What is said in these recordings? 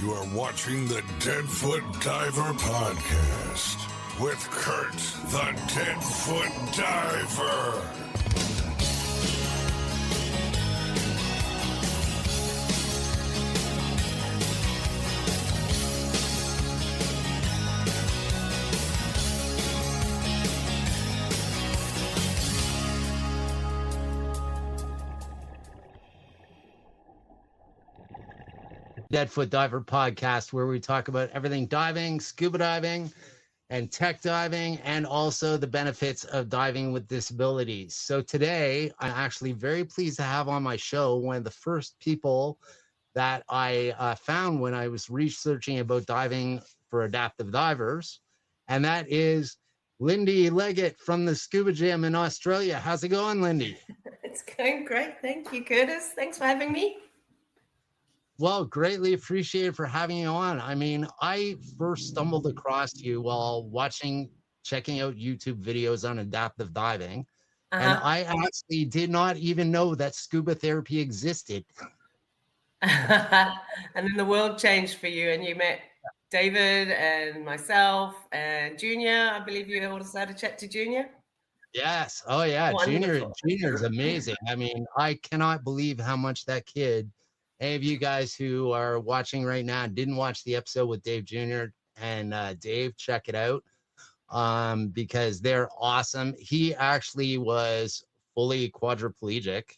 You are watching the DeadFoot Diver podcast with Curt the DeadFoot Diver. DeadFoot Diver podcast, where we talk about everything diving, scuba diving, and tech diving, and also the benefits of diving with disabilities. So today, I'm actually very pleased to have on my show one of the first people that I found when I was researching about diving for adaptive divers, and that is Lindy Legett from the Scuba Gym in Australia. How's it going, Lindy? It's going great. Thank you, Curtis. Thanks for having me. Well, greatly appreciated for having you on. I mean, I first stumbled across you while checking out YouTube videos on adaptive diving. And I actually did not even know that scuba therapy existed. And then the world changed for you and you met David and myself and Junior. I believe you also had a chat to Junior. Yes. Oh, yeah. Wonderful. Junior is amazing. I mean, I cannot believe how much that kid, any of you guys who are watching right now didn't watch the episode with Dave Jr. and Dave, check it out because they're awesome. He actually was fully quadriplegic,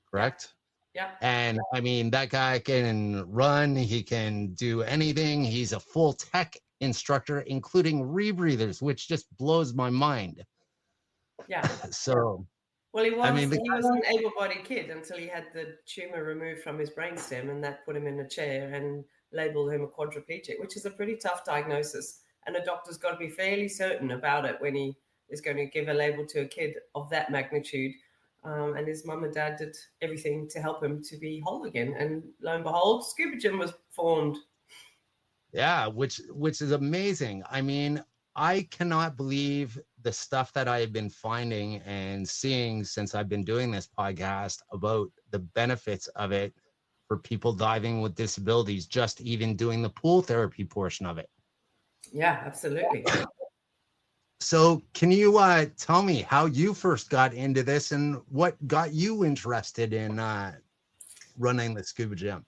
correct? Yeah. And I mean, that guy can run. He can do anything. He's a full tech instructor, including rebreathers, which just blows my mind. Yeah. So... Well, he was an able-bodied kid until he had the tumor removed from his brainstem, and that put him in a chair and labeled him a quadriplegic, which is a pretty tough diagnosis. And a doctor's got to be fairly certain about it when he is going to give a label to a kid of that magnitude. And his mum and dad did everything to help him to be whole again. And lo and behold, Scuba Gym was formed. Yeah, which is amazing. I mean, I cannot believe the stuff that I have been finding and seeing since I've been doing this podcast about the benefits of it for people diving with disabilities, just even doing the pool therapy portion of it. Yeah, absolutely. So can you tell me how you first got into this and what got you interested in running the Scuba Gym?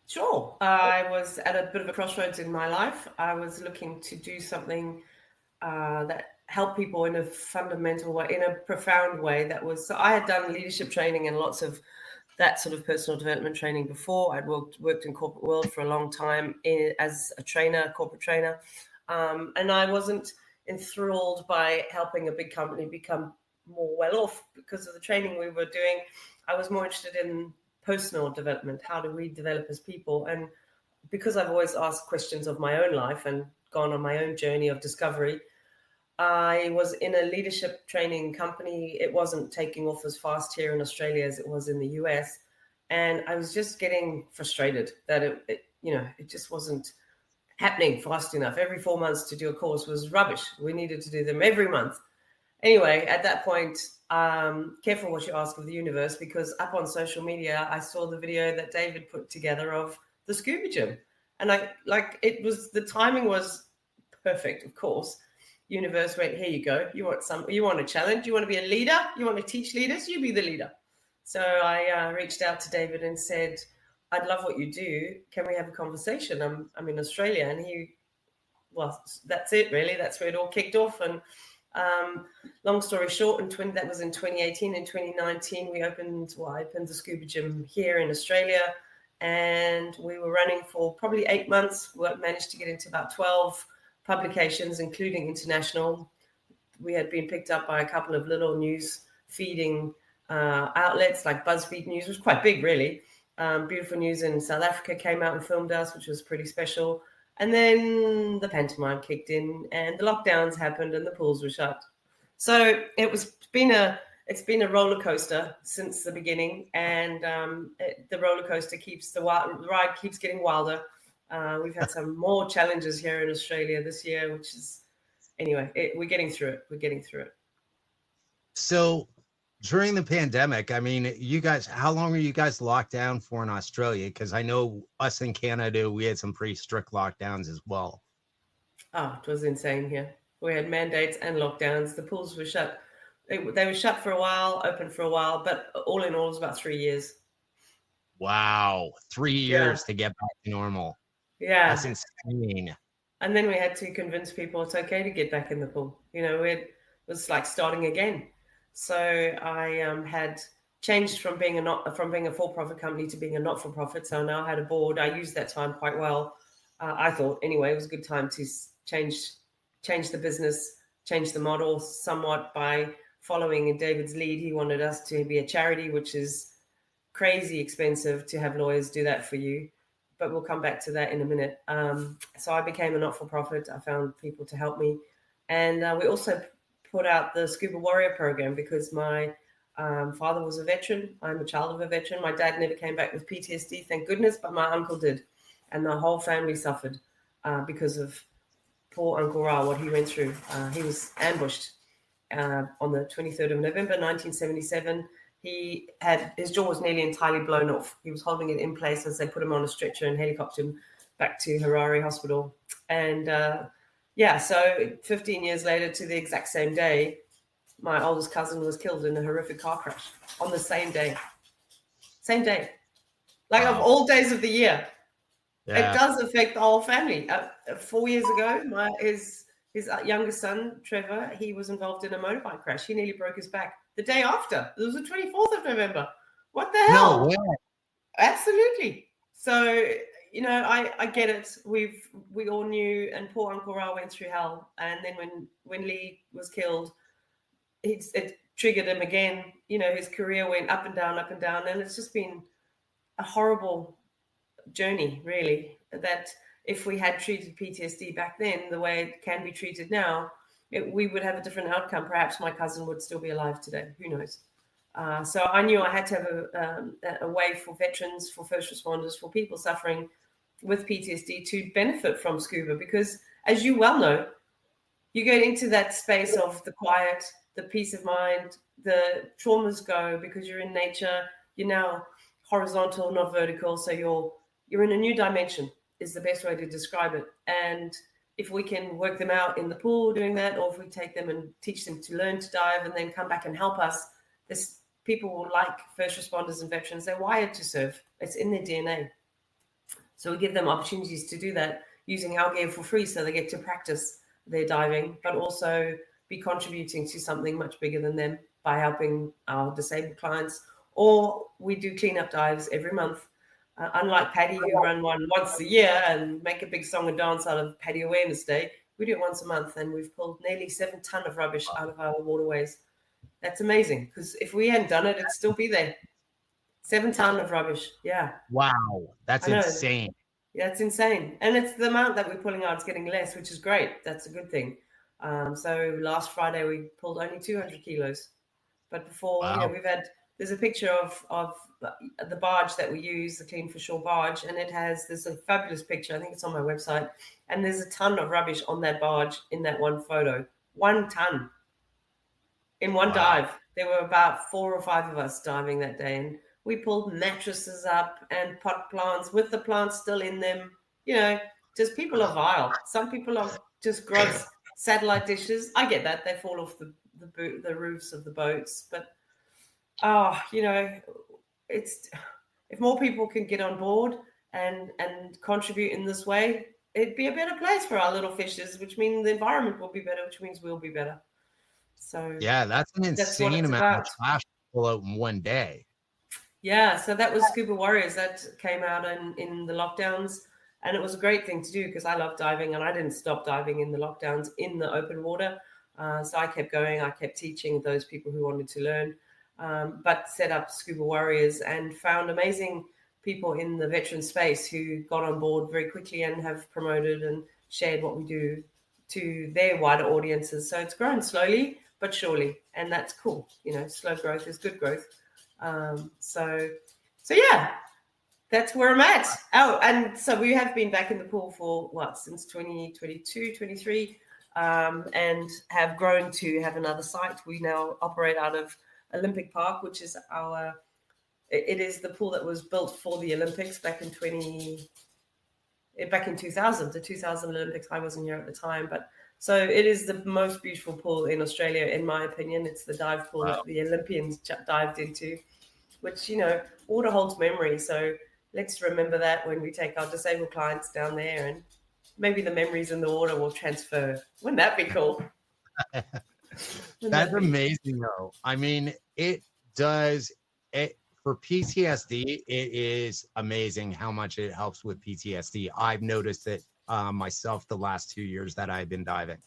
Sure. I was at a bit of a crossroads in my life. I was looking to do something that helped people in a fundamental way, in a profound way. So I had done leadership training and lots of that sort of personal development training before. I'd worked in corporate world for a long time as a trainer, corporate trainer. And I wasn't enthralled by helping a big company become more well off because of the training we were doing. I was more interested in personal development. How do we develop as people? And because I've always asked questions of my own life and gone on my own journey of discovery, I was in a leadership training company. It wasn't taking off as fast here in Australia as it was in the US. And I was just getting frustrated that it just wasn't happening fast enough. Every 4 months to do a course was rubbish. We needed to do them every month. Anyway, at that point, careful what you ask of the universe, because up on social media, I saw the video that David put together of the Scuba Gym. And the timing was perfect, of course. Universe went, here you go. You want a challenge? You want to be a leader? You want to teach leaders? You be the leader. So I reached out to David and said, I'd love what you do. Can we have a conversation? I'm in Australia. And that's it, really. That's where it all kicked off. And long story short, that was in 2018. In 2019, I opened the Scuba Gym here in Australia. And we were running for probably 8 months. We managed to get into about 12 publications, including international. We had been picked up by a couple of little news feeding outlets like BuzzFeed News. It was quite big, really. Beautiful News in South Africa came out and filmed us, which was pretty special. And then the pantomime kicked in and the lockdowns happened and the pools were shut. So it's been a roller coaster since the beginning, and the roller coaster the ride keeps getting wilder. We've had some more challenges here in Australia this year, which is, anyway, we're getting through it. We're getting through it. So During the pandemic, I mean, you guys, how long were you guys locked down for in Australia? Because I know us in Canada, we had some pretty strict lockdowns as well. Oh, it was insane here. We had mandates and lockdowns. The pools were shut. They were shut for a while, open for a while, but all in all, it was about 3 years. Wow, 3 Yeah. years to get back to normal. Yeah. That's insane. And then we had to convince people it's okay to get back in the pool. You know, it was like starting again. So I had changed from being a for-profit company to being a not-for-profit. So now I had a board. I used that time quite well. I thought anyway, it was a good time to change the business, change the model somewhat by following in David's lead. He wanted us to be a charity, which is crazy expensive to have lawyers do that for you. But we'll come back to that in a minute. So I became a not-for-profit. I found people to help me. And we also put out the Scuba Warrior program because my father was a veteran. I'm a child of a veteran. My dad never came back with PTSD, thank goodness, but my uncle did. And the whole family suffered because of poor Uncle Ra, what he went through. He was ambushed on the 23rd of November, 1977. His jaw was nearly entirely blown off. He was holding it in place as they put him on a stretcher and helicoptered him back to Harare Hospital. And so 15 years later, to the exact same day, my oldest cousin was killed in a horrific car crash on the same day. Same day. Like Wow. of all days of the year. Yeah. It does affect the whole family. 4 years ago, his youngest son, Trevor, he was involved in a motorbike crash. He nearly broke his back. The day after, it was the 24th of November. What the hell? No way. Absolutely. So, you know, I get it. We all knew, and poor Uncle Ra went through hell. And then when Lee was killed, it triggered him again. You know, his career went up and down, and it's just been a horrible journey, really, that if we had treated PTSD back then the way it can be treated now, we would have a different outcome. Perhaps my cousin would still be alive today. Who knows? So I knew I had to have a way for veterans, for first responders, for people suffering with PTSD to benefit from scuba, because as you well know, you get into that space of the quiet, the peace of mind, the traumas go because you're in nature. You're now horizontal, not vertical, so you're in a new dimension is the best way to describe it. And if we can work them out in the pool doing that, or if we take them and teach them to learn to dive and then come back and help us, people like first responders and veterans, they're wired to serve. It's in their DNA. So we give them opportunities to do that using our gear for free, so they get to practice their diving, but also be contributing to something much bigger than them by helping our disabled clients. Or we do cleanup dives every month. Unlike Paddy, who run one once a year and make a big song and dance out of Paddy Awareness Day, we do it once a month, and we've pulled nearly 7 tons of rubbish out of our waterways. That's amazing, because if we hadn't done it, it'd still be there. 7 tons of rubbish. Yeah. Wow. That's insane. Yeah, it's insane. And it's the amount that we're pulling out is getting less, which is great. That's a good thing. So last Friday, we pulled only 200 kilos. But before, wow. there's a picture of the barge that we use, the Clean for Shore barge, and there's a fabulous picture. I think it's on my website. And there's a ton of rubbish on that barge in that one photo. 1 ton. In one dive. There were about 4 or 5 of us diving that day, and we pulled mattresses up and pot plants with the plants still in them. You know, just people are vile. Some people are just gross. Satellite dishes, I get that. They fall off the roofs of the boats. But, it's if more people can get on board and contribute in this way, it'd be a better place for our little fishes, which means the environment will be better, which means we'll be better. So yeah, that's an insane amount of trash to pull out in one day. Yeah, so that was Scuba Warriors that came out in the lockdowns, and it was a great thing to do because I love diving, and I didn't stop diving in the lockdowns in the open water. So I kept going. I kept teaching those people who wanted to learn, but set up Scuba Warriors and found amazing people in the veteran space who got on board very quickly and have promoted and shared what we do to their wider audiences. So it's grown slowly but surely, and that's cool. You know, slow growth is good growth. So yeah, that's where I'm at. Oh, and so we have been back in the pool for since 2022, 23, and have grown to have another site. We now operate out of Olympic Park, which is it is the pool that was built for the Olympics back in 2000, the 2000 Olympics. I wasn't here at the time, but so it is the most beautiful pool in Australia, in my opinion. It's the dive pool that the Olympians dived into, which, water holds memory. So let's remember that when we take our disabled clients down there, and maybe the memories in the water will transfer. Wouldn't that be cool? That's amazing, though. I mean, it does it for PTSD. It is amazing how much it helps with PTSD. I've noticed it myself the last 2 years that I've been diving.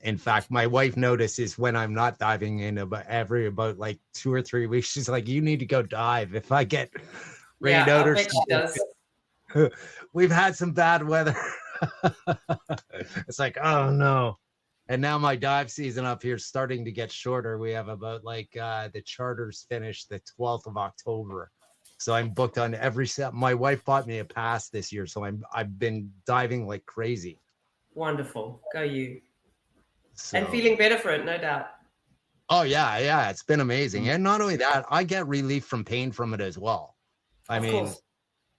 In fact, my wife notices when I'm not diving in about like 2 or 3 weeks. She's like, "You need to go dive." If I get rained out or something. We've had some bad weather. It's like, oh no. And now my dive season up here is starting to get shorter. We have about the charters finish the 12th of October. So I'm booked on every set. My wife bought me a pass this year, so I've been diving like crazy. Wonderful. Go you. So, and feeling better for it, no doubt. Oh yeah. It's been amazing. And not only that, I get relief from pain from it as well. I mean,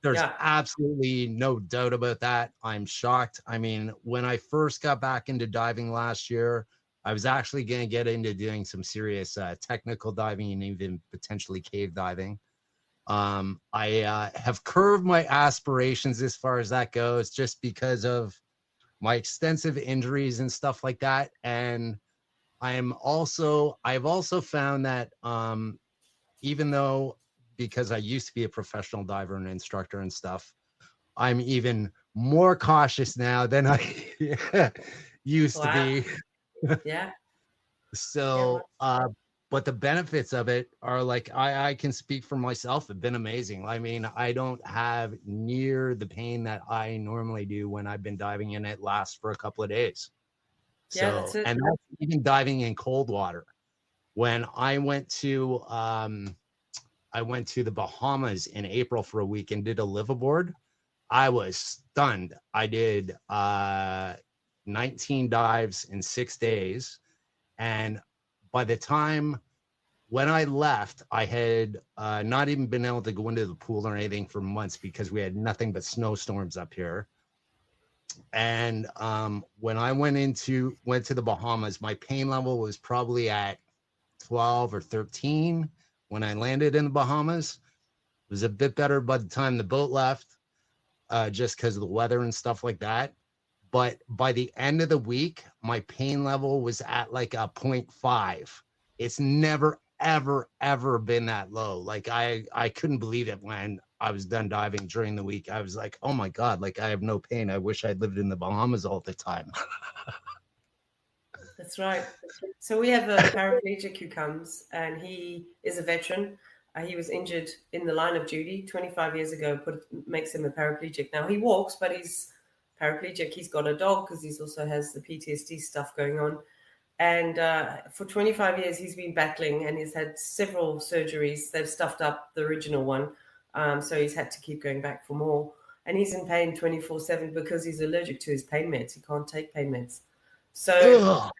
there's absolutely no doubt about that. I'm shocked. I mean, when I first got back into diving last year, I was actually going to get into doing some serious technical diving and even potentially cave diving. I have curved my aspirations as far as that goes, just because of my extensive injuries and stuff like that. And I've also found that even though, because I used to be a professional diver and instructor and stuff, I'm even more cautious now than I used to be. Yeah. So, but the benefits of it are like, I can speak for myself, have been amazing. I mean, I don't have near the pain that I normally do when I've been diving, and it lasts for a couple of days. Yeah, that's it. And that's even diving in cold water. When I went to the Bahamas in April for a week and did a liveaboard, I was stunned. I did 19 dives in 6 days. And by the time when I left, I had not even been able to go into the pool or anything for months because we had nothing but snowstorms up here. And when I went to the Bahamas, my pain level was probably at 12 or 13 when I landed in the Bahamas. It was a bit better by the time the boat left, just because of the weather and stuff like that. But by the end of the week, my pain level was at like a 0.5. It's never, ever, ever been that low. Like I couldn't believe it when I was done diving during the week. I was like, oh my God, like I have no pain. I wish I'd lived in the Bahamas all the time. That's right. So we have a paraplegic who comes, and he is a veteran. He was injured in the line of duty 25 years ago, makes him a paraplegic. Now he walks, but he's paraplegic. He's got a dog because he also has the PTSD stuff going on. And for 25 years, he's been battling, and he's had several surgeries. They've stuffed up the original one. So he's had to keep going back for more. And he's in pain 24/7 because he's allergic to his pain meds. He can't take pain meds. So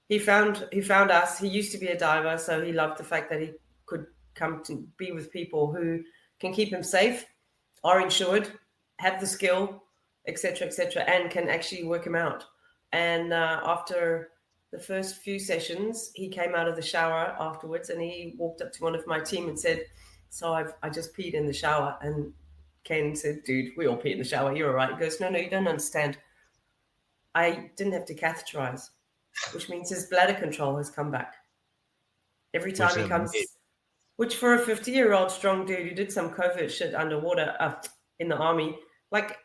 he found us. He used to be a diver, so he loved the fact that he could come to be with people who can keep him safe, are insured, have the skill, etc., and can actually work him out. And after the first few sessions, he came out of the shower afterwards, and he walked up to one of my team and said, "So I just peed in the shower." And Ken said, "Dude, we all pee in the shower. You're all right." He goes, "No, you don't understand. I didn't have to catheterize," which means his bladder control has come back. Every time he comes, which for a 50-year-old strong dude who did some covert shit underwater in the army, like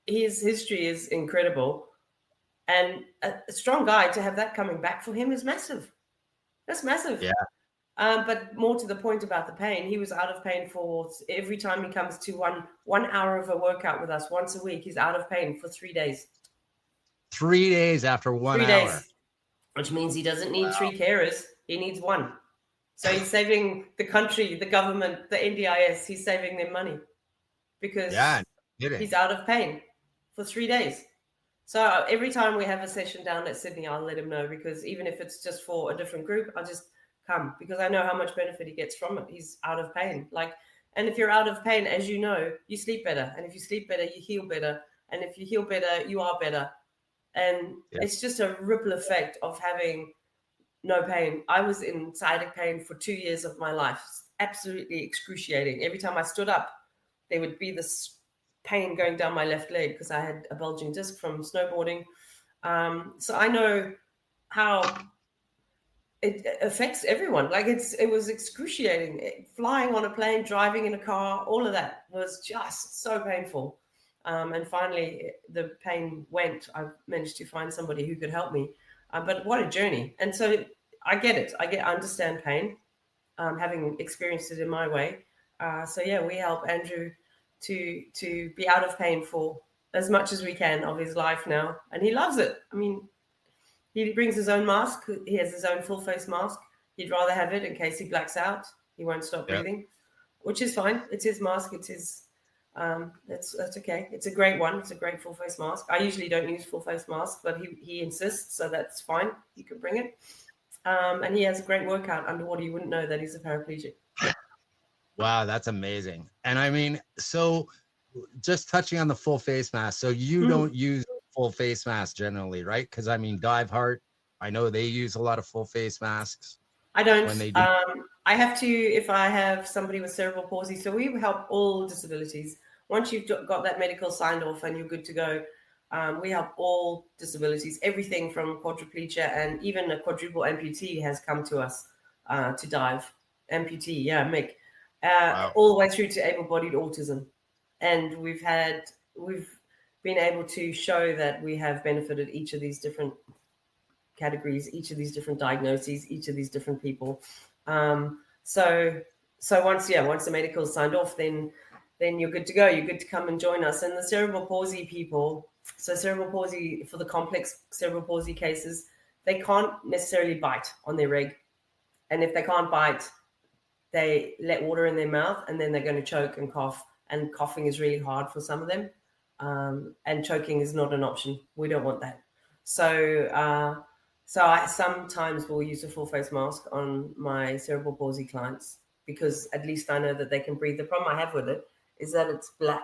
his history is incredible. And a strong guy, to have that coming back for him is massive. That's massive. Yeah. But more to the point about the pain, he was out of pain for every time he comes to one hour of a workout with us once a week. He's out of pain for 3 days. 3 days after 1 hour. 3 days, which means he doesn't need 3 carers. He needs 1. So he's saving the country, the government, the NDIS. He's saving them money because he's out of pain for 3 days. So every time we have a session down at Sydney, I'll let him know, because even if it's just for a different group, I'll just come, because I know how much benefit he gets from it. He's out of pain. And if you're out of pain, as you know, you sleep better. And if you sleep better, you heal better. And if you heal better, you are better. And it's just a ripple effect of having no pain. I was in sciatic pain for 2 years of my life. Absolutely excruciating. Every time I stood up, there would be this pain going down my left leg because I had a bulging disc from snowboarding. So I know how it affects everyone. It was excruciating. Flying on a plane, driving in a car, all of that was just so painful. And finally, the pain went. I managed to find somebody who could help me. But what a journey. And so I get it. I understand pain, having experienced it in my way. So we help Andrew to be out of pain for as much as we can of his life now. And he loves it. I mean, he brings his own mask. He has his own full face mask. He'd rather have it in case he blacks out. He won't stop breathing, which is fine. It's his mask. It's his, that's okay. It's a great one. It's a great full face mask. I usually don't use full face masks, but he insists, so that's fine. You can bring it. And he has a great workout underwater. You wouldn't know that he's a paraplegic. Wow, that's amazing. And I mean, so just touching on the full face mask. So you don't use full face mask generally, right? Because I mean, Dive Heart, I know they use a lot of full face masks. I don't. When they do. I have to if I have somebody with cerebral palsy. So we help all disabilities. Once you've got that medical signed off and you're good to go, we help all disabilities, everything from quadriplegia, and even a quadruple amputee has come to us to dive. Amputee, Mick. Wow. All the way through to able-bodied autism. And we've been able to show that we have benefited each of these different categories, each of these different diagnoses, each of these different people. So once the medical is signed off, then you're good to go. You're good to come and join us. And the cerebral palsy people, so cerebral palsy, for the complex cerebral palsy cases, they can't necessarily bite on their rig. And if they can't bite, they let water in their mouth and then they're going to choke and cough. And coughing is really hard for some of them. And choking is not an option. We don't want that. So I sometimes will use a full face mask on my cerebral palsy clients because at least I know that they can breathe. The problem I have with it is that it's black.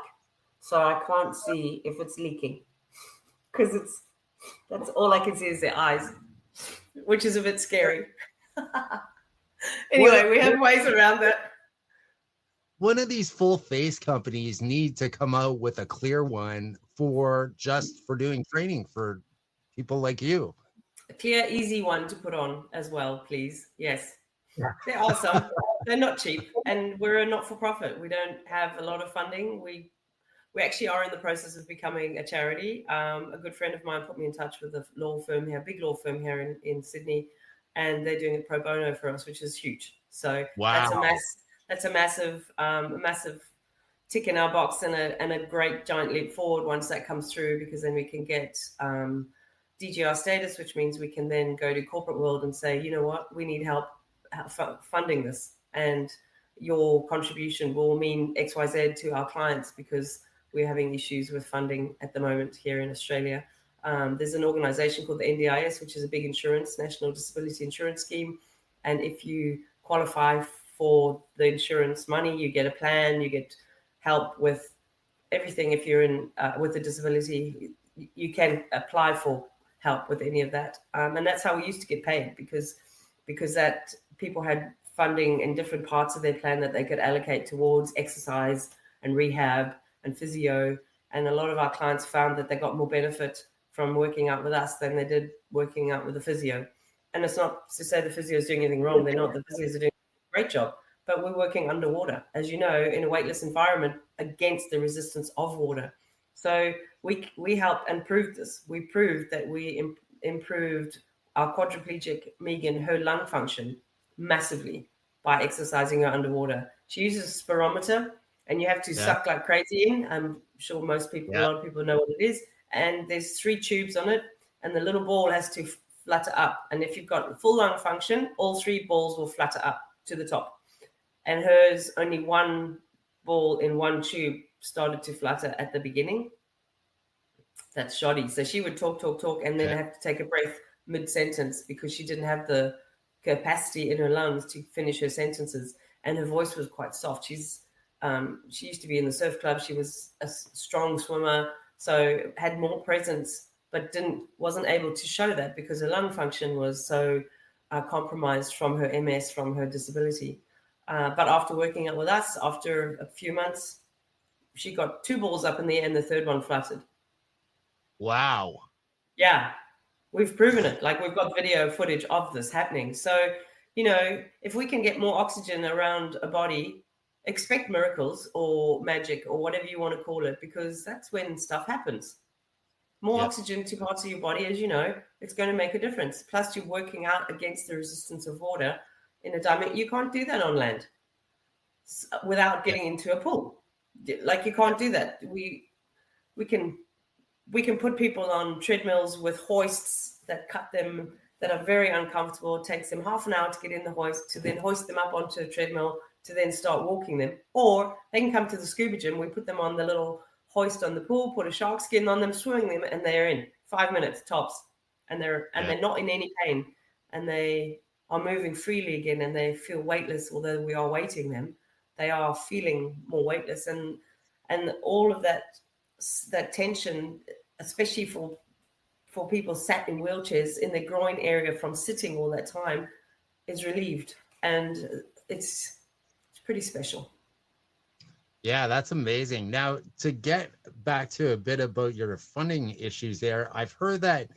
So I can't see if it's leaking because that's all I can see is their eyes, which is a bit scary. Anyway, we have ways around that. One of these full face companies need to come out with a clear one for doing training for people like you. A clear, easy one to put on as well, please. Yes. They're awesome. They're not cheap. And we're a not-for-profit. We don't have a lot of funding. We actually are in the process of becoming a charity. A good friend of mine put me in touch with a law firm here, a big law firm here in Sydney, and they're doing it pro bono for us, which is huge. So that's a massive tick in our box and a great giant leap forward once that comes through, because then we can get DGR status, which means we can then go to corporate world and say, you know what, we need help funding this, and your contribution will mean XYZ to our clients because we're having issues with funding at the moment here in Australia. There's an organization called the NDIS, which is a big insurance, National Disability Insurance Scheme. And if you qualify for the insurance money, you get a plan, you get help with everything. If you're in with a disability, you can apply for help with any of that. And that's how we used to get paid, because that people had funding in different parts of their plan that they could allocate towards exercise and rehab and physio. And a lot of our clients found that they got more benefit from working out with us than they did working out with the physio. And it's not to say the physio is doing anything wrong. They're not. The physios are doing a great job. But we're working underwater, as you know, in a weightless environment against the resistance of water. So we helped and proved this. We proved that we improved our quadriplegic Megan, her lung function massively by exercising her underwater. She uses a spirometer, and you have to suck like crazy in. I'm sure a lot of people know what it is. And there's 3 tubes on it, and the little ball has to flutter up. And if you've got full lung function, all 3 balls will flutter up to the top. And hers, only 1 ball in 1 tube started to flutter at the beginning. That's shoddy. So she would talk, and then have to take a breath mid-sentence because she didn't have the capacity in her lungs to finish her sentences, and her voice was quite soft. She used to be in the surf club. She was a strong swimmer, so had more presence, but wasn't able to show that because her lung function was so compromised from her MS, from her disability. But after working out with us, after a few months, she got 2 balls up in the air and the third one fluttered. Wow. Yeah, we've proven it. Like, we've got video footage of this happening. So, if we can get more oxygen around a body, expect miracles or magic or whatever you want to call it, because that's when stuff happens. More oxygen to parts of your body, as you know, it's going to make a difference. Plus, you're working out against the resistance of water in a dimension. You can't do that on land without getting into a pool. Like, you can't do that. We can put people on treadmills with hoists that are very uncomfortable. It takes them half an hour to get in the hoist, to then hoist them up onto a treadmill, to then start walking them. Or they can come to the scuba gym. We put them on the little hoist on the pool, put a shark skin on them, swimming them, and they're in 5 minutes tops. And they're not in any pain, and they are moving freely again, and they feel weightless. Although we are weighting them, they are feeling more weightless, and all of that tension, especially for people sat in wheelchairs in the groin area from sitting all that time, is relieved, and it's pretty special. Yeah, that's amazing. Now, to get back to a bit about your funding issues there, I've heard that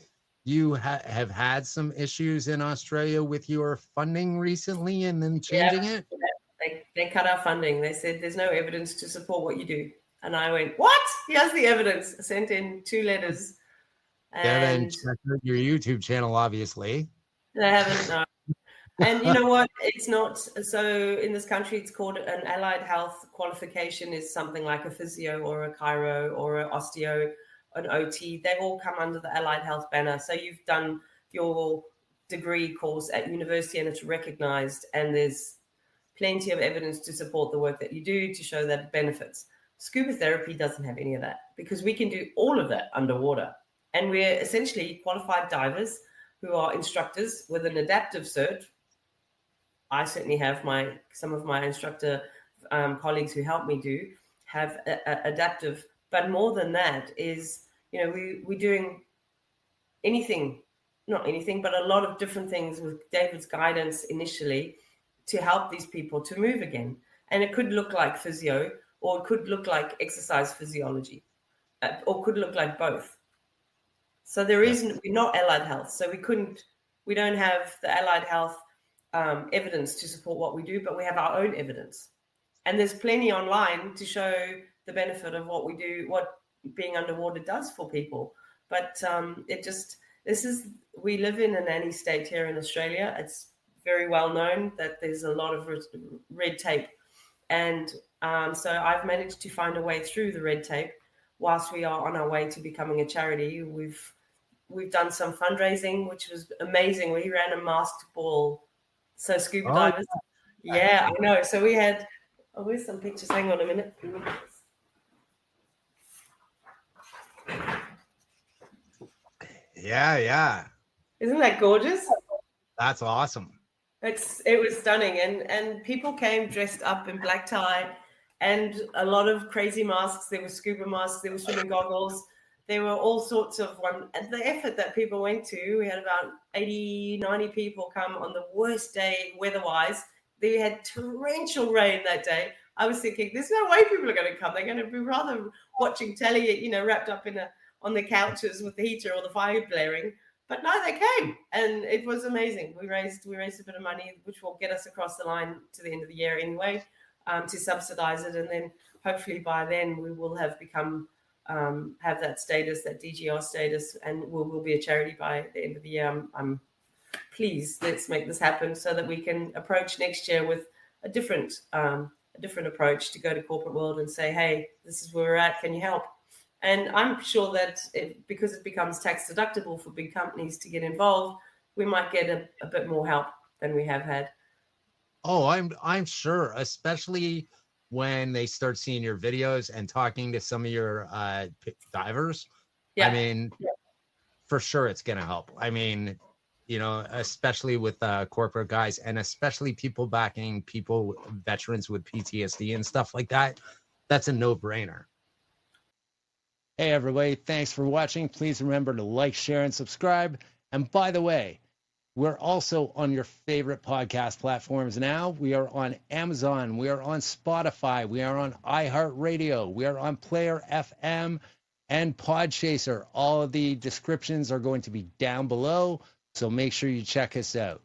you have had some issues in Australia with your funding recently and then changing it. They cut our funding. They said there's no evidence to support what you do. And I went, what? Here's the evidence. I sent in 2 letters. And check out your YouTube channel, obviously. They haven't, no. And you know what? It's not. So in this country, it's called an allied health qualification, is something like a physio or a chiro or an osteo, an OT. They all come under the allied health banner. So you've done your degree course at university and it's recognized, and there's plenty of evidence to support the work that you do to show that it benefits. Scuba therapy doesn't have any of that because we can do all of that underwater. And we're essentially qualified divers who are instructors with an adaptive cert. I certainly have some of my instructor colleagues who help me have adaptive. But more than that is, we're doing not anything, but a lot of different things with David's guidance initially to help these people to move again. And it could look like physio, or it could look like exercise physiology, or could look like both. So we're not allied health. So we don't have the allied health evidence to support what we do, but we have our own evidence. And there's plenty online to show the benefit of what we do, what being underwater does for people. But we live in a nanny state here in Australia. It's very well known that there's a lot of red tape. And so I've managed to find a way through the red tape whilst we are on our way to becoming a charity. We've done some fundraising, which was amazing. We ran a masked ball. So scuba divers. Yeah, I know. So we had, where's some pictures? Hang on a minute. Yeah. Isn't that gorgeous? That's awesome. It was stunning. And people came dressed up in black tie and a lot of crazy masks. There were scuba masks, there were swimming goggles. There were all sorts of and the effort that people went to. We had about 80, 90 people come on the worst day weather-wise. They had torrential rain that day. I was thinking, there's no way people are going to come. They're going to be rather watching telly, wrapped up on the couches with the heater or the fire blaring. But no, they came, and it was amazing. We raised a bit of money, which will get us across the line to the end of the year anyway, to subsidise it, and then hopefully by then we will have become have that status, that DGR status, and we'll be a charity by the end of the year. I'm pleased. Let's make this happen so that we can approach next year with a different approach to go to corporate world and say, hey, this is where we're at. Can you help? And I'm sure that because it becomes tax deductible for big companies to get involved, we might get a bit more help than we have had. Oh, I'm sure, especially when they start seeing your videos and talking to some of your divers. Yeah. I mean, for sure it's going to help. I mean, you know, especially with corporate guys, and especially people backing veterans with PTSD and stuff like that. That's a no-brainer. Hey, everybody. Thanks for watching. Please remember to like, share, and subscribe. And by the way, we're also on your favorite podcast platforms now. We are on Amazon. We are on Spotify. We are on iHeartRadio. We are on Player FM and Podchaser. All of the descriptions are going to be down below, so make sure you check us out.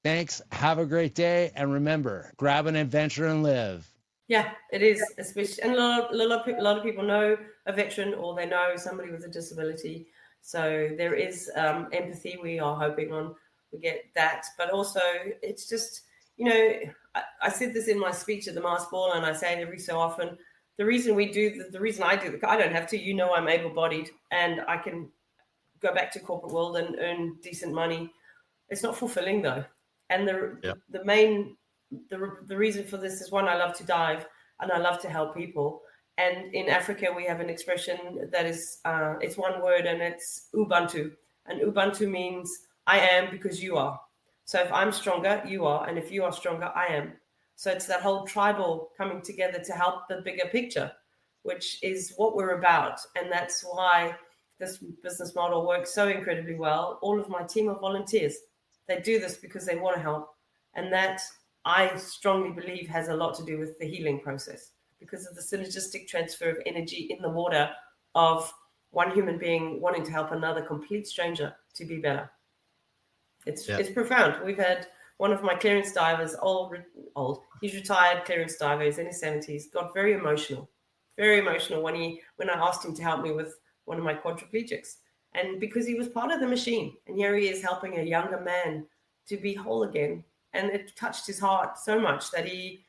Thanks. Have a great day. And remember, grab an adventure and live. Yeah, it is, especially, and a lot of people know a veteran, or they know somebody with a disability. So there is empathy. We are hoping we get that, but also it's just, you know, I said this in my speech at the Mass Ball, and I say it every so often. The reason I do I don't have to. You know, I'm able-bodied, and I can go back to corporate world and earn decent money. It's not fulfilling though, and the main. The reason for this is, one, I love to dive and I love to help people. And in Africa, we have an expression that is, it's one word, and it's Ubuntu. And Ubuntu means I am because you are. So if I'm stronger, you are. And if you are stronger, I am. So it's that whole tribal coming together to help the bigger picture, which is what we're about. And that's why this business model works so incredibly well. All of my team of volunteers, they do this because they want to help. And that, I strongly believe, has a lot to do with the healing process, because of the synergistic transfer of energy in the water of one human being wanting to help another complete stranger to be better. It's profound. We've had one of my clearance divers, old. He's retired clearance diver. He's in his 70s. Got very emotional when I asked him to help me with one of my quadriplegics, and because he was part of the machine, and here he is helping a younger man to be whole again. And it touched his heart so much that he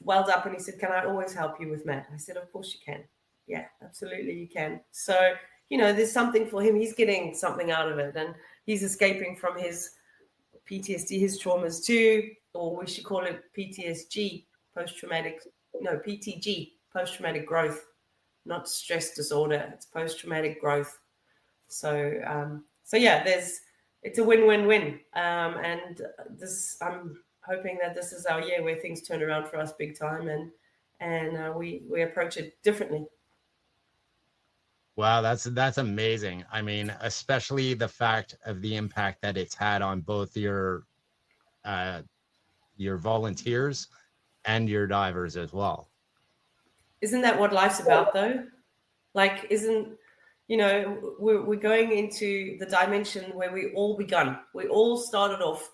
welled up and he said, "Can I always help you with Matt?" I said, "Of course you can. Yeah, absolutely you can." So, you know, there's something for him. He's getting something out of it, and he's escaping from his PTSD, his traumas too, or we should call it PTSG, PTG, post-traumatic growth, not stress disorder. It's post-traumatic growth. So yeah, it's a win-win-win. And I'm hoping that this is our year where things turn around for us big time, and we approach it differently. Wow, that's amazing. I mean, especially the fact of the impact that it's had on both your volunteers and your divers as well. Isn't that what life's about though? Like, you know, we're going into the dimension where we all begun. We all started off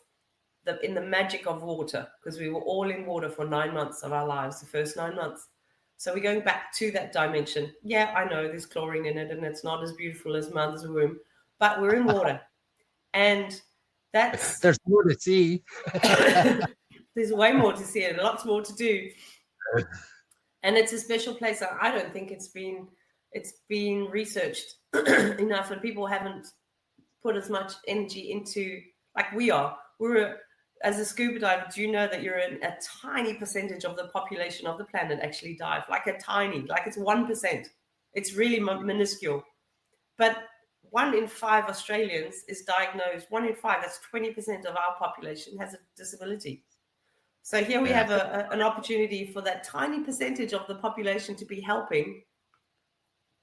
in the magic of water, because we were all in water for 9 months of our lives, the first 9 months. So we're going back to that dimension. Yeah, I know there's chlorine in it and it's not as beautiful as mother's womb, but we're in water. And there's more to see. There's way more to see and lots more to do. And it's a special place. I don't think it's been researched enough, and people haven't put as much energy into, like we are. As a scuba diver, do you know that you're in a tiny percentage of the population of the planet actually dive? Like it's 1%. It's really minuscule. But 1 in 5 Australians is diagnosed. 1 in 5, that's 20% of our population, has a disability. So here we have an opportunity for that tiny percentage of the population to be helping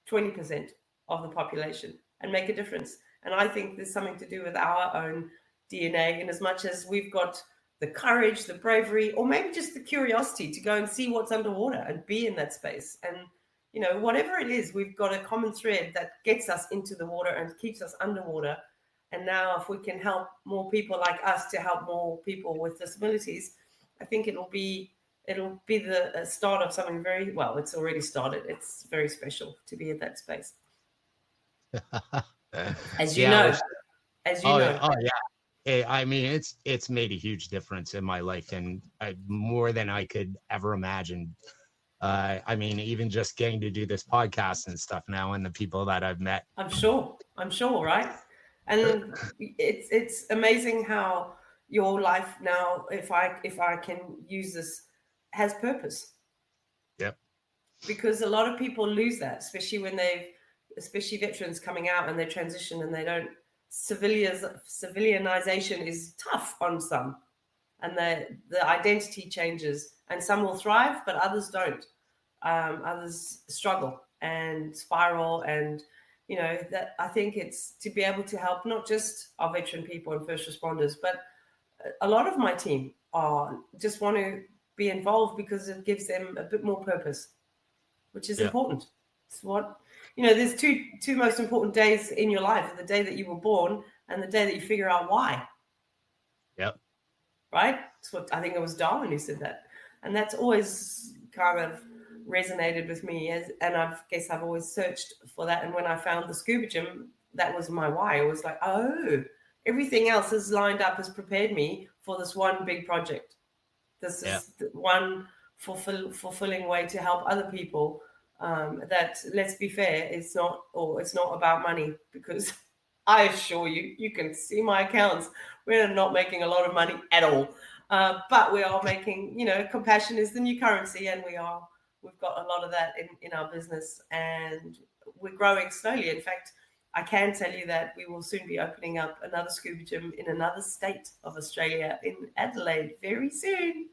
20% of the population and make a difference. And I think there's something to do with our own DNA, in as much as we've got the courage, the bravery, or maybe just the curiosity to go and see what's underwater and be in that space. And, you know, whatever it is, we've got a common thread that gets us into the water and keeps us underwater. And now if we can help more people like us to help more people with disabilities, I think it'll be the start of something very, well, it's already started. It's very special to be in that space. As you know. Oh yeah. I mean, it's made a huge difference in my life, and more than I could ever imagine. I mean, even just getting to do this podcast and stuff now, and the people that I've met. I'm sure, right? And it's amazing how your life now, if I can use this, has purpose. Yep. Because a lot of people lose that, especially veterans coming out and they transition and they don't civilianization is tough on some, and the identity changes, and some will thrive, but others don't. Others struggle and spiral, and that I think it's to be able to help not just our veteran people and first responders, but a lot of my team just want to be involved because it gives them a bit more purpose, which is important. It's what there's two most important days in your life: the day that you were born and the day that you figure out why. Yep. Right? It's what I think it was Darwin who said that, and that's always kind of resonated with me. And I guess I've always searched for that. And when I found the Scuba Gym, that was my why. It was like, oh, everything else is lined up, has prepared me for this one big project. This is one fulfilling way to help other people. That, let's be fair, it's not about money, because I assure you, you can see my accounts. We're not making a lot of money at all, but we are making. Compassion is the new currency, and we've got a lot of that in our business, and we're growing slowly. In fact, I can tell you that we will soon be opening up another scuba gym in another state of Australia, in Adelaide, very soon.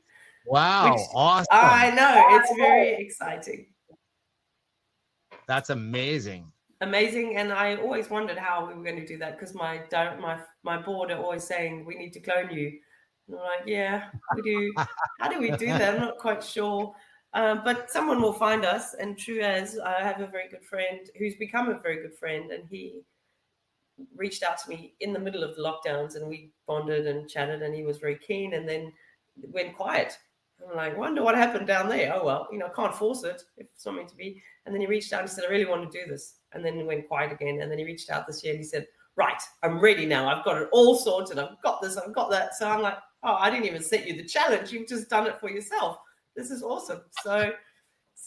Wow, awesome. I know, it's very exciting. That's amazing. Amazing. And I always wondered how we were going to do that, because my board are always saying, we need to clone you. And I'm like, yeah, we do. How do we do that? I'm not quite sure. But someone will find us. And true as, I have a very good friend who's become a very good friend, and he reached out to me in the middle of the lockdowns, and we bonded and chatted, and he was very keen, and then it went quiet. I'm like, wonder what happened down there. Oh, well, I can't force it if it's not meant to be. And then he reached out and said, I really want to do this. And then it went quiet again. And then he reached out this year and he said, right, I'm ready now. I've got it all sorted. I've got this. I've got that. So I'm like, oh, I didn't even set you the challenge. You've just done it for yourself. This is awesome. So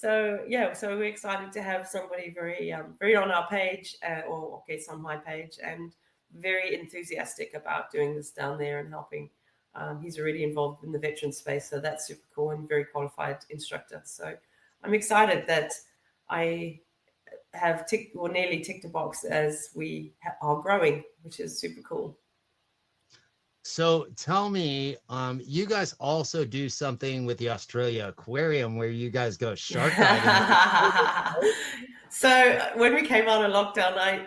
we're excited to have somebody very, very on our page, or I guess on my page, and very enthusiastic about doing this down there and helping. He's already involved in the veteran space, so that's super cool, and very qualified instructor. So I'm excited that I have nearly ticked a box as we are growing, which is super cool. So tell me, you guys also do something with the Australia Aquarium where you guys go shark diving. So when we came out of lockdown,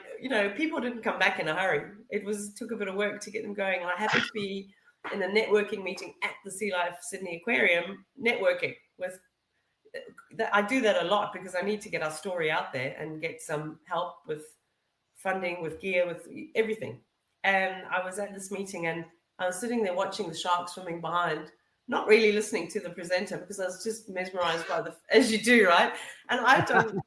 people didn't come back in a hurry. It took a bit of work to get them going. And I happened to be in a networking meeting at the Sea Life Sydney Aquarium, networking with. I do that a lot because I need to get our story out there and get some help with funding, with gear, with everything. And I was at this meeting and I was sitting there watching the sharks swimming behind, not really listening to the presenter because I was just mesmerized by as you do, right? And I've done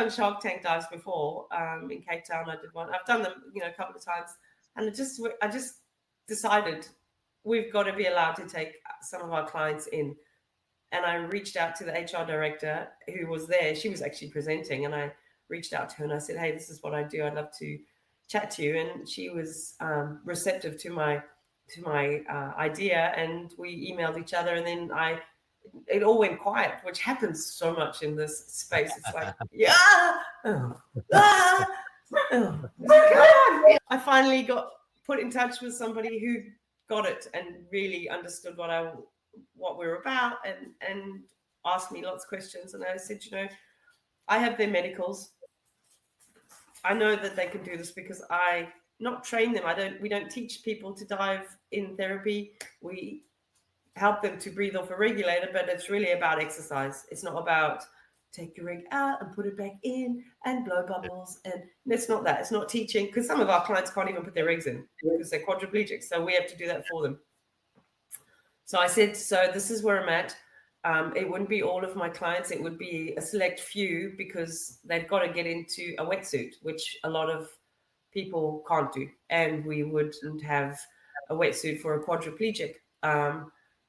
Shark Tank dives before in Cape Town. I did one. I've done them, a couple of times, and I just decided we've got to be allowed to take some of our clients in. And I reached out to the HR director who was there. She was actually presenting, and I reached out to her and I said, hey, this is what I do. I'd love to chat to you. And she was receptive to my idea, and we emailed each other, and then it all went quiet, which happens so much in this space. It's like, I finally got put in touch with somebody who got it and really understood what we're about, and asked me lots of questions. And I said, I have their medicals. I know that they can do this because I not train them. We don't teach people to dive in therapy. We help them to breathe off a regulator, but it's really about exercise. It's not about take your rig out and put it back in and blow bubbles. And it's not that. It's not teaching, because some of our clients can't even put their rigs in because they're quadriplegic. So we have to do that for them. So I said, so this is where I'm at. It wouldn't be all of my clients. It would be a select few, because they've got to get into a wetsuit, which a lot of people can't do. And we wouldn't have a wetsuit for a quadriplegic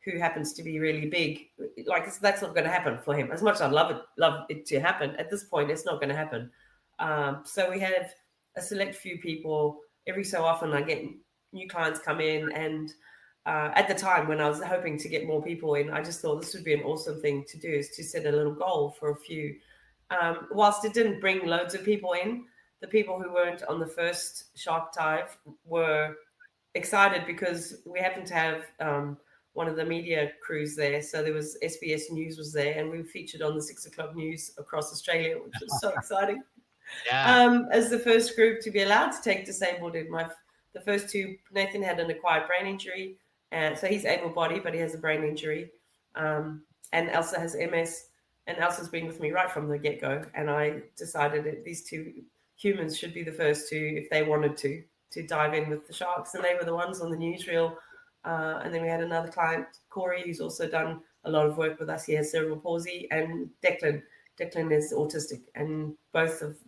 who happens to be really big. Like, that's not going to happen for him. As much as I'd love it to happen, at this point, it's not going to happen. So we have a select few people. Every so often I get new clients come in, and at the time when I was hoping to get more people in, I just thought this would be an awesome thing to do, is to set a little goal for a few. Whilst it didn't bring loads of people in, the people who weren't on the first shark dive were excited because we happened to have one of the media crews there. So there was SBS News was there, and we were featured on the 6 o'clock news across Australia, which was so exciting. Yeah. As the first group to be allowed to take disabled in the first two, Nathan had an acquired brain injury, and so he's able-bodied, but he has a brain injury. And Elsa has MS, and Elsa's been with me right from the get-go. And I decided that these two humans should be the first to, if they wanted to dive in with the sharks, and they were the ones on the newsreel. And then we had another client, Corey, who's also done a lot of work with us. He has cerebral palsy, and Declan is autistic, and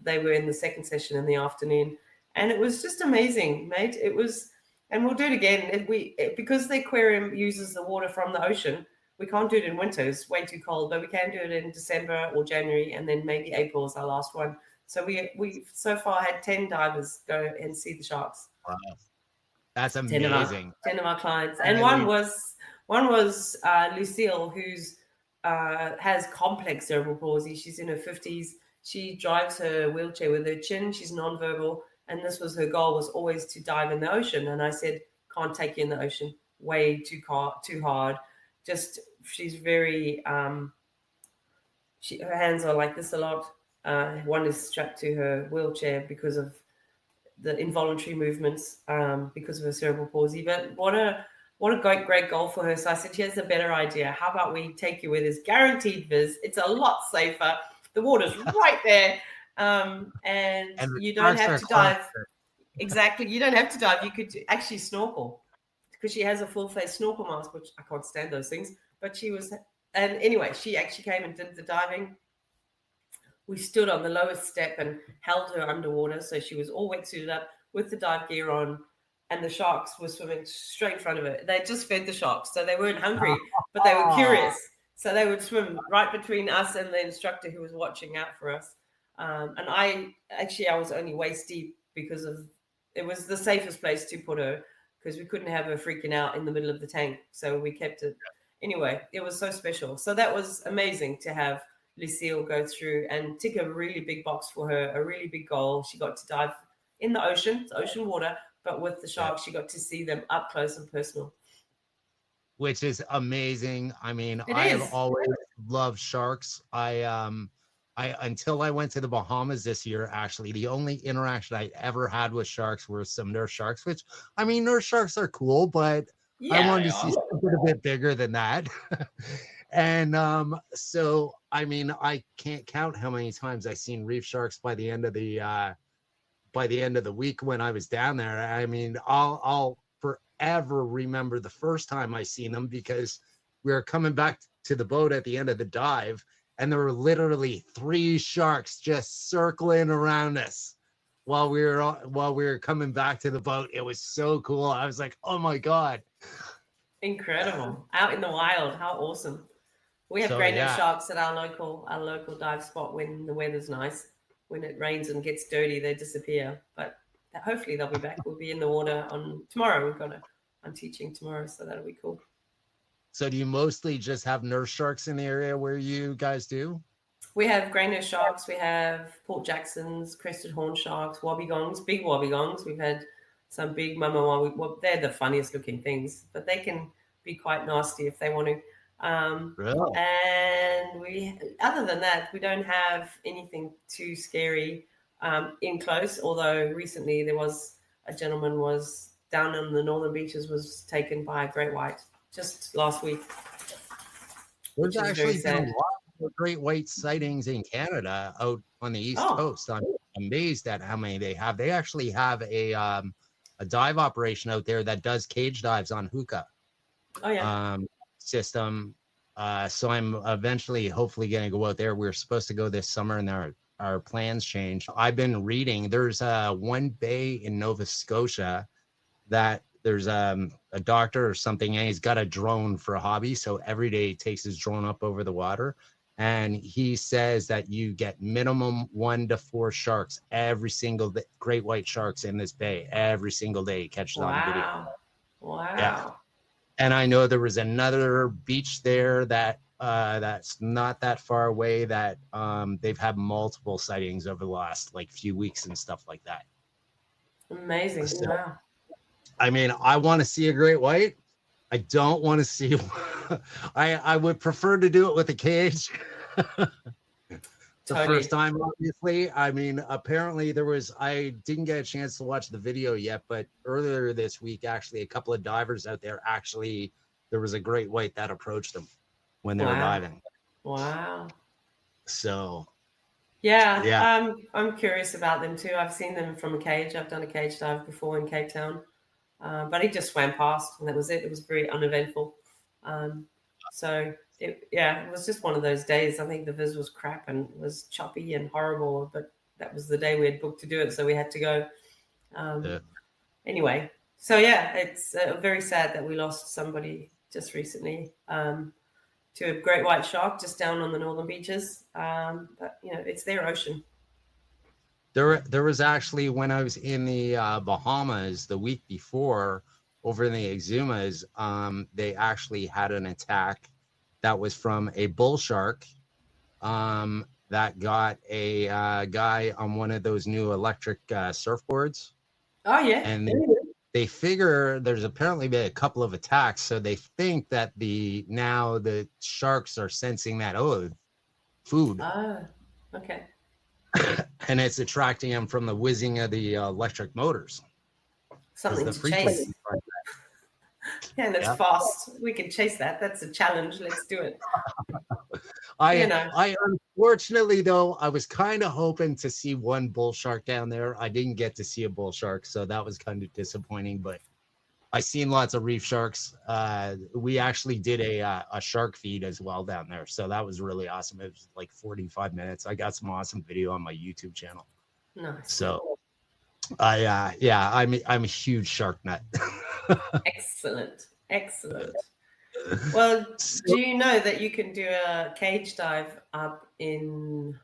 they were in the second session in the afternoon, and it was just amazing, mate. It was, and we'll do it again. Because the aquarium uses the water from the ocean, we can't do it in winter. It's way too cold, but we can do it in December or January, and then maybe April is our last one. So we've so far had 10 divers go and see the sharks. Wow. That's amazing. 10 of our clients. And one was Lucille, who's has complex cerebral palsy. She's in her 50s. She drives her wheelchair with her chin. She's nonverbal. And this was her goal, was always to dive in the ocean. And I said, can't take you in the ocean. Way too hard. Just, she's very, her hands are like this a lot. One is strapped to her wheelchair because of the involuntary movements, because of her cerebral palsy. But what a great goal for her. So I said, here's a better idea. How about we take you where there's guaranteed viz? It's a lot safer. The water's right there. And you don't have to dive. Exactly. You don't have to dive. You could actually snorkel, because she has a full face snorkel mask, which I can't stand those things. But and anyway, she actually came and did the diving. We stood on the lowest step and held her underwater. So she was all wetsuited up with the dive gear on, and the sharks were swimming straight in front of her. They just fed the sharks, so they weren't hungry, but they were curious. So they would swim right between us and the instructor who was watching out for us. And I was only waist deep because it was the safest place to put her, because we couldn't have her freaking out in the middle of the tank. So we kept it. Anyway, it was so special. So that was amazing to have Lucille go through and tick a really big box for her, a really big goal. She got to dive in the ocean water, but with the sharks, she got to see them up close and personal. Which is amazing. I mean, I have always loved sharks. Until I went to the Bahamas this year, actually, the only interaction I ever had with sharks were some nurse sharks, which, I mean, nurse sharks are cool, but I wanted to see something a bit bigger than that. And so, I mean, I can't count how many times I've seen reef sharks by the end of the week when I was down there. I mean, I'll forever remember the first time I seen them, because we were coming back to the boat at the end of the dive, and there were literally 3 sharks just circling around us while we were coming back to the boat. It was so cool. I was like, oh my God. Incredible. Out in the wild. How awesome. We have grey nose sharks at our local dive spot when the weather's nice. When it rains and gets dirty, they disappear. But hopefully they'll be back. We'll be in the water on tomorrow. I'm teaching tomorrow, so that'll be cool. So do you mostly just have nurse sharks in the area where you guys do? We have grey nose sharks. We have Port Jacksons, crested horn sharks, wobbegongs, big wobbegongs. We've had some big mama wobby. Well, they're the funniest looking things, but they can be quite nasty if they want to. Really? And other than that, we don't have anything too scary in close. Although recently there was a gentleman was down on the northern beaches, was taken by a great white just last week. There's actually been a lot of great white sightings in Canada out on the East Coast. I'm amazed at how many they have. They actually have a dive operation out there that does cage dives on hookah. Oh yeah. System. So I'm eventually hopefully going to go out there. We're supposed to go this summer, and our plans changed. I've been reading, there's one bay in Nova Scotia that there's a doctor or something, and he's got a drone for a hobby. So every day he takes his drone up over the water, and he says that you get minimum 1 to 4 sharks every single day, great white sharks in this bay every single day. He catches on video. Wow. Yeah. And I know there was another beach there that that's not that far away that they've had multiple sightings over the last like few weeks and stuff like that. Amazing. So, Wow. I mean, I want to see a great white. I don't want to see. I would prefer to do it with a cage. The first time, obviously. I mean, apparently I didn't get a chance to watch the video yet, but earlier this week, actually, a couple of divers out there, there was a great white that approached them when they were diving. Wow. So, yeah. I'm curious about them too. I've seen them from a cage. I've done a cage dive before in Cape Town, but he just swam past and that was it. It was very uneventful. So it was just one of those days. I think the viz was crap and it was choppy and horrible, but that was the day we had booked to do it, so we had to go. Anyway, so it's very sad that we lost somebody just recently to a great white shark just down on the northern beaches. But it's their ocean. There was actually, when I was in the Bahamas the week before, over in the Exumas, they actually had an attack that was from a bull shark that got a guy on one of those new electric surfboards. Oh, yeah. And they figure there's apparently been a couple of attacks, so they think that now the sharks are sensing that, food. Ah, okay. And it's attracting them from the whizzing of the electric motors. Something to chase. Yeah, and it's fast. We can chase that. That's a challenge. Let's do it. I unfortunately, though, I was kind of hoping to see one bull shark down there. I didn't get to see a bull shark, so that was kind of disappointing. But I seen lots of reef sharks. We actually did a shark feed as well down there, so that was really awesome. It was like 45 minutes. I got some awesome video on my YouTube channel. Nice. So, I'm a huge shark nut. Excellent. Well, do you know that you can do a cage dive up in,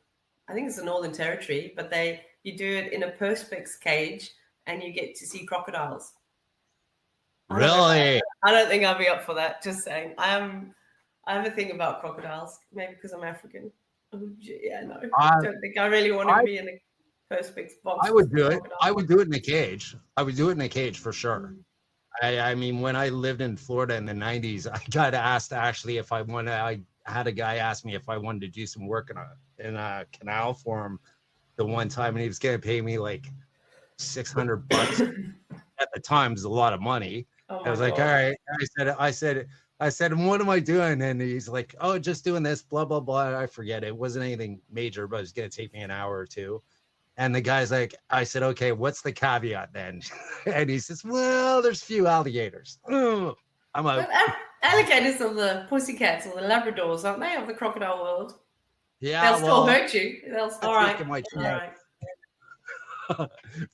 I think it's the Northern Territory, but you do it in a perspex cage and you get to see crocodiles. Really? I don't think I'll be up for that. Just saying. I have a thing about crocodiles, maybe because I'm African. Oh, yeah, no. I don't think I really want to be in a perspex box. I would do it. I would do it in a cage. I would do it in a cage for sure. I mean, when I lived in Florida in the 90s, I got asked actually if I wanted. I had a guy ask me if I wanted to do some work in a canal for him the one time, and he was going to pay me like $600 at the time. It was a lot of money. I was like, all right. I said, and what am I doing? And he's like, oh, just doing this, blah, blah, blah. I forget. It wasn't anything major, but it was going to take me an hour or two. And the guy's like, I said, okay, what's the caveat then? And he says, well, there's few alligators. I'm like, alligators are the pussycats or the Labradors, aren't they, of the crocodile world? Yeah. They'll still hurt you. All right.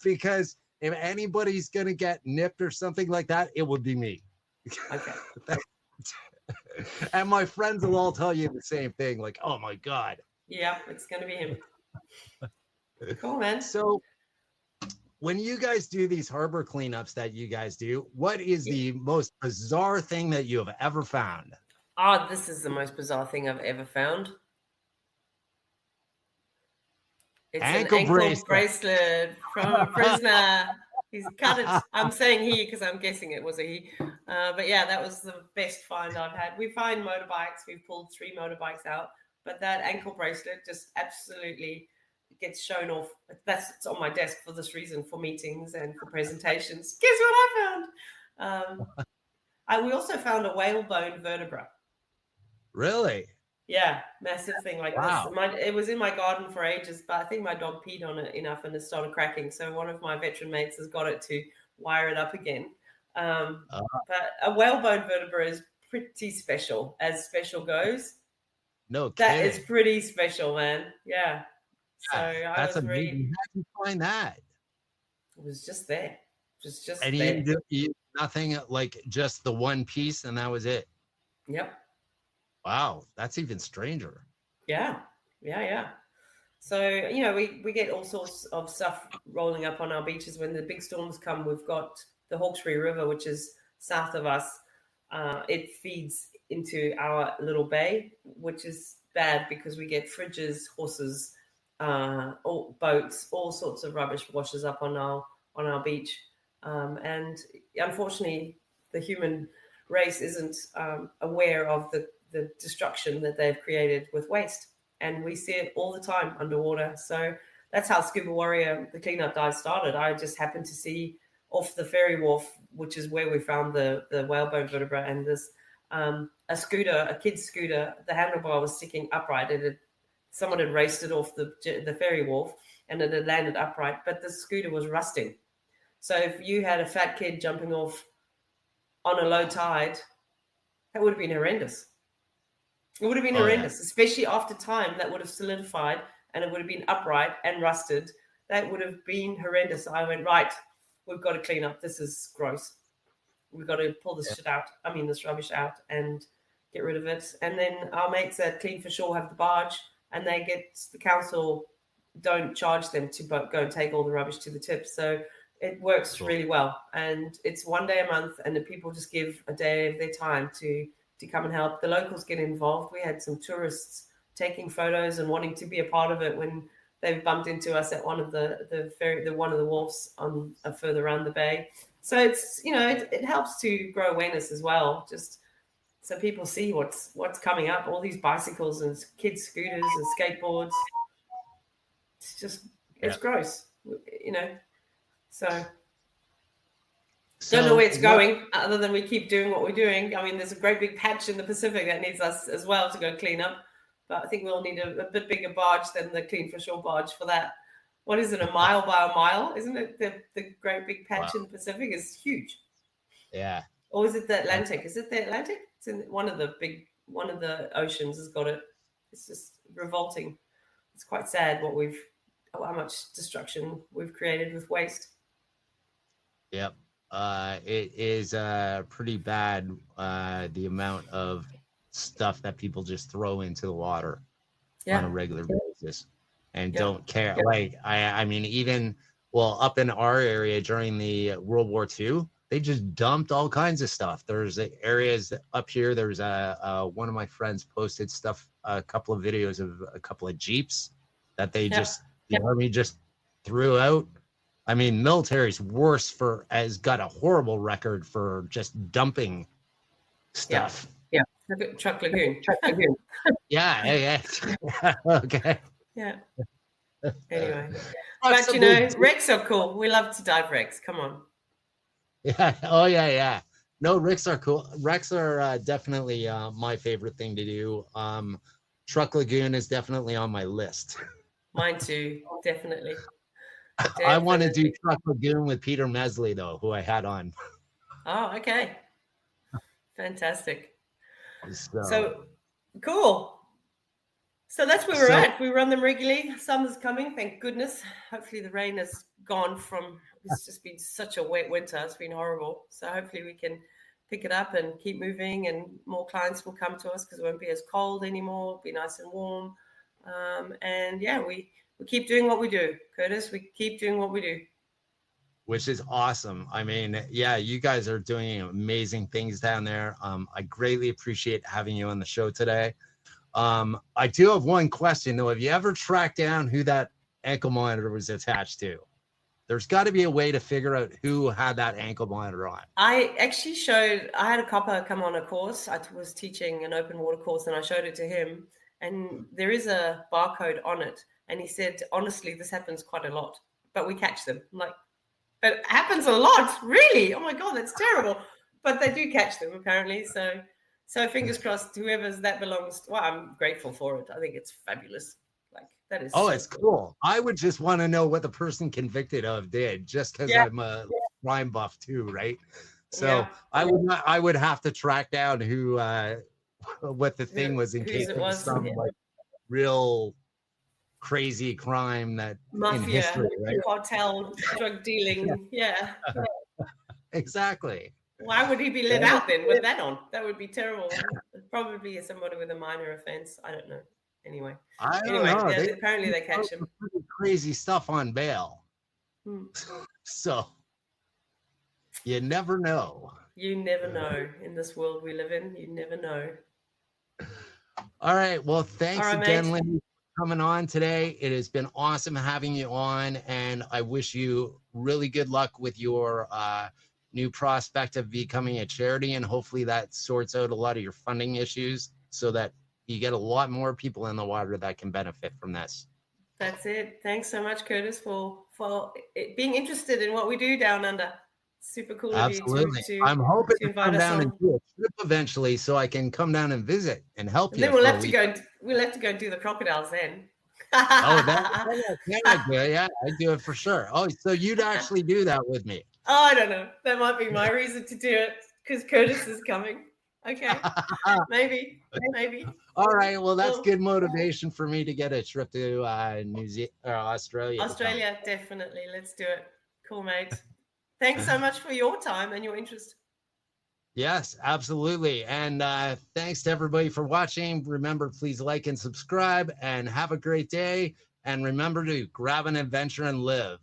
Because if anybody's going to get nipped or something like that, it would be me. Okay. And my friends will all tell you the same thing. Like, oh my God. Yeah, it's going to be him. Cool, man. So when you guys do these harbor cleanups that you guys do, what is the most bizarre thing that you have ever found? Oh, this is the most bizarre thing I've ever found. It's an ankle bracelet from a prisoner. He's cut it. I'm saying he because I'm guessing it was a he. But yeah, that was the best find I've had. We find motorbikes. We've pulled 3 motorbikes out. But that ankle bracelet just absolutely gets shown off. It's on my desk for this reason, for meetings and for presentations. Guess what I found? We also found a whalebone vertebra. Really? Yeah, massive thing like this. It was in my garden for ages, but I think my dog peed on it enough and it started cracking. So one of my veteran mates has got it to wire it up again. But a whalebone vertebra is pretty special, as special goes. No kidding. That is pretty special, man. Yeah. So that's amazing. How did you find that? It was just there. Just and there. And you nothing, like just the one piece, and that was it. Yep. Wow, that's even stranger. Yeah. So we get all sorts of stuff rolling up on our beaches when the big storms come. We've got the Hawkesbury River, which is south of us. It feeds into our little bay, which is bad because we get fridges, horses, all boats, all sorts of rubbish washes up on our beach. And unfortunately, the human race isn't aware of the destruction that they've created with waste. And we see it all the time underwater. So that's how Scuba Warrior, the cleanup dive, started. I just happened to see off the ferry wharf, which is where we found the whalebone vertebra, and this a scooter, a kid's scooter, the handlebar was sticking upright. Someone had raced it off the ferry wharf, and it had landed upright, but the scooter was rusting. So if you had a fat kid jumping off on a low tide, that would have been horrendous. It would have been horrendous, especially after time. That would have solidified, and it would have been upright and rusted. That would have been horrendous. I went, right, we've got to clean up. This is gross. We've got to pull this this rubbish out and get rid of it. And then our mates at Clean for Shore have the barge, and the council don't charge them to go and take all the rubbish to the tip. So it works really well. And it's 1 day a month, and the people just give a day of their time to come and help. The locals get involved. We had some tourists taking photos and wanting to be a part of it when they bumped into us at one of the wharfs on further around the bay. So it's, it helps to grow awareness as well, just so people see what's coming up. All these bicycles and kids' scooters and skateboards. It's gross, So don't know where it's going, other than we keep doing what we're doing. I mean, there's a great big patch in the Pacific that needs us as well to go clean up. But I think we'll need a bit bigger barge than the Clean for Shore barge for that. What is it, a mile by a mile? Isn't it the great big patch in the Pacific is huge? Yeah. Or is it the Atlantic? Is it the Atlantic? It's in one of the oceans has got it. It's just revolting. It's quite sad how much destruction we've created with waste. Yep. It is pretty bad, the amount of stuff that people just throw into the water on a regular basis and don't care. Like, I mean, even, up in our area during the World War II, they just dumped all kinds of stuff. There's areas up here. There's one of my friends posted a couple of videos of a couple of Jeeps that they the Army just threw out. I mean, military's has got a horrible record for just dumping stuff. Yeah. Look at Truck Lagoon. Yeah. Okay. Yeah. Anyway. But, wrecks are cool. We love to dive wrecks. Come on. Yeah. Oh, yeah. No, wrecks are cool. Wrecks are definitely my favorite thing to do. Truck Lagoon is definitely on my list. Mine too. Definitely. I want to do Truck Lagoon with Peter Mesley, though, who I had on. Oh, okay. Fantastic. So cool. So that's where we're at. We run them regularly. Summer's coming, thank goodness. Hopefully the rain has gone it's just been such a wet winter. It's been horrible. So hopefully we can pick it up and keep moving, and more clients will come to us because it won't be as cold anymore. It'll be nice and warm. We keep doing what we do, Curtis. We keep doing what we do. Which is awesome. I mean, you guys are doing amazing things down there. I greatly appreciate having you on the show today. I do have one question, though. Have you ever tracked down who that ankle monitor was attached to? There's got to be a way to figure out who had that ankle monitor on. I actually I had a copper come on a course. I was teaching an open water course, and I showed it to him. And there is a barcode on it. And he said, honestly, this happens quite a lot, but we catch them. I'm like, it happens a lot, really? Oh my God, that's terrible. But they do catch them, apparently. So fingers crossed, whoever's that belongs to, I'm grateful for it. I think it's fabulous. Like, that is. Oh, it's cool. I would just want to know what the person convicted of did, just because I'm a crime buff too, right? So I would have to track down who, what the thing was in case it was some like real crazy crime that mafia, in history, right? Cartel, drug dealing. Yeah. Exactly. Why would he be let out then with that on? That would be terrible. Probably somebody with a minor offense. I don't know. Anyway, I don't know. Apparently they catch him. Crazy stuff on bail. So you never know. You never know in this world we live in. You never know. All right. Well, thanks All right, again, mate. Lindy, for coming on today. It has been awesome having you on, and I wish you really good luck with your new prospect of becoming a charity, and hopefully that sorts out a lot of your funding issues so that you get a lot more people in the water that can benefit from this. That's it. Thanks so much, Curtis, for being interested in what we do down under. Super cool Absolutely. of you I'm hoping to invite come us down on. and do a trip eventually so I can come down and visit and help And you. then we'll have to go. We'll have to go and do the crocodiles then. Oh, that's good. Yeah, I'd do it for sure. Oh, so you'd actually do that with me? Oh, I don't know. That might be my reason to do it because Curtis is coming. Okay, maybe. All right. Well, that's good motivation for me to get a trip to Australia. Australia, definitely. Let's do it. Cool, mate. Thanks so much for your time and your interest. Yes, absolutely. And thanks to everybody for watching. Remember, please like and subscribe and have a great day. And remember to grab an adventure and live.